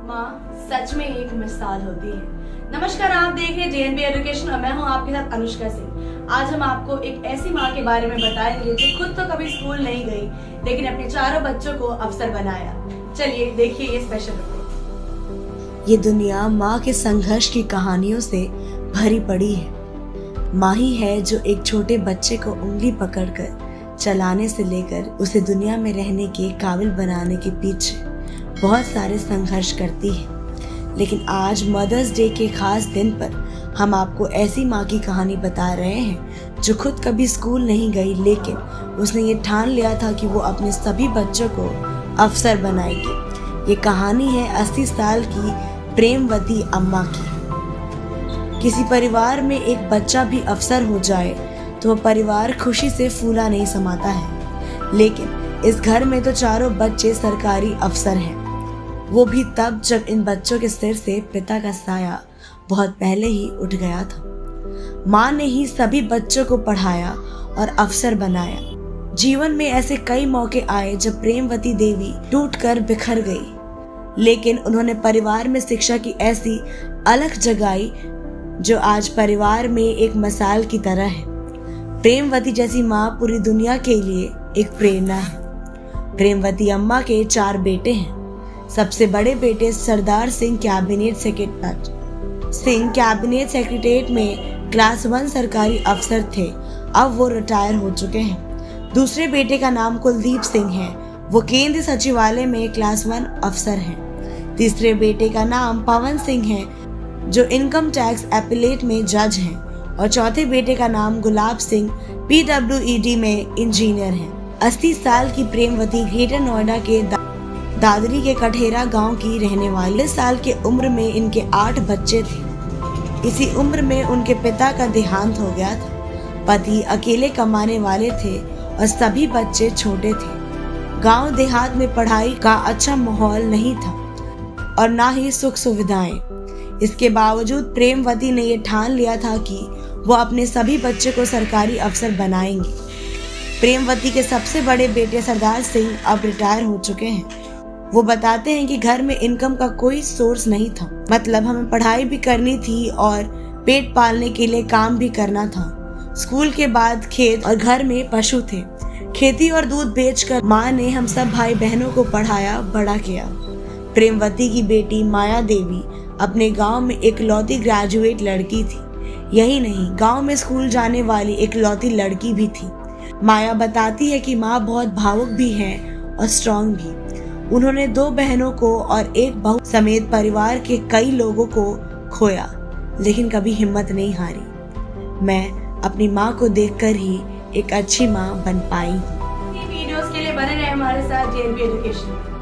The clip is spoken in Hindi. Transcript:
माँ सच में एक मिसाल होती है। नमस्कार, आप देख रहे हैं जेएनबी एजुकेशन और मैं हूँ आपके साथ अनुष्का सिंह। आज हम आपको एक ऐसी माँ के बारे में बताएंगे जो खुद तो कभी स्कूल नहीं गई लेकिन अपने चारों बच्चों को अफसर बनाया। चलिए देखिए ये स्पेशल रिपोर्ट। ये दुनिया माँ के संघर्ष की कहानियों से भरी पड़ी है। माँ ही है जो एक छोटे बच्चे को उंगली पकड़कर चलाने से लेकर उसे दुनिया में रहने के काबिल बनाने के पीछे बहुत सारे संघर्ष करती है। लेकिन आज मदर्स डे के खास दिन पर हम आपको ऐसी माँ की कहानी बता रहे हैं जो खुद कभी स्कूल नहीं गई लेकिन उसने ये ठान लिया था कि वो अपने सभी बच्चों को अफसर बनाएगी। ये कहानी है 80 साल की प्रेमवती अम्मा की। किसी परिवार में एक बच्चा भी अफसर हो जाए तो वो परिवार खुशी से फूला नहीं समाता है, लेकिन इस घर में तो चारों बच्चे सरकारी अफसर हैं। वो भी तब जब इन बच्चों के सिर से पिता का साया बहुत पहले ही उठ गया था। माँ ने ही सभी बच्चों को पढ़ाया और अफसर बनाया। जीवन में ऐसे कई मौके आए जब प्रेमवती देवी टूटकर बिखर गई, लेकिन उन्होंने परिवार में शिक्षा की ऐसी अलख जगाई जो आज परिवार में एक मिसाल की तरह है। प्रेमवती जैसी माँ पूरी दुनिया के लिए एक प्रेरणा है। प्रेमवती अम्मा के 4 बेटे हैं। सबसे बड़े बेटे सरदार सिंह कैबिनेट सेक्रेटरीट में क्लास 1 सरकारी अफसर थे। अब वो रिटायर हो चुके हैं। दूसरे बेटे का नाम कुलदीप सिंह है। वो केंद्रीय सचिवालय में क्लास 1 अफसर हैं। तीसरे बेटे का नाम पवन सिंह है जो इनकम टैक्स एपिलेट में जज हैं। और चौथे बेटे का नाम गुलाब सिंह PWED में इंजीनियर हैं। 80 साल की प्रेमवती ग्रेटर नोएडा के दादरी के कठेरा गांव की रहने वाली। 40 साल के उम्र में इनके 8 बच्चे थे। इसी उम्र में उनके पिता का देहांत हो गया था। पति अकेले कमाने वाले थे और सभी बच्चे छोटे थे। गांव देहात में पढ़ाई का अच्छा माहौल नहीं था और ना ही सुख सुविधाएं। इसके बावजूद प्रेमवती ने यह ठान लिया था कि वो अपने सभी बच्चे को सरकारी अफसर बनाएंगे। प्रेमवती के सबसे बड़े बेटे सरदार सिंह अब रिटायर हो चुके हैं। वो बताते हैं कि घर में इनकम का कोई सोर्स नहीं था, मतलब हमें पढ़ाई भी करनी थी और पेट पालने के लिए काम भी करना था। स्कूल के बाद खेत और घर में पशु थे। खेती और दूध बेचकर माँ ने हम सब भाई बहनों को पढ़ाया बड़ा किया। प्रेमवती की बेटी माया देवी अपने गांव में इकलौती ग्रेजुएट लड़की थी। यही नहीं, गांव में स्कूल जाने वाली इकलौती लड़की भी थी। माया बताती है कि माँ बहुत भावुक भी है और स्ट्रांग भी। उन्होंने 2 बहनों को और एक बहू समेत परिवार के कई लोगों को खोया, लेकिन कभी हिम्मत नहीं हारी। मैं अपनी माँ को देखकर ही एक अच्छी माँ बन पाई हूँ। वीडियोस के लिए बने रहे हमारे साथ जेएनबी एजुकेशन।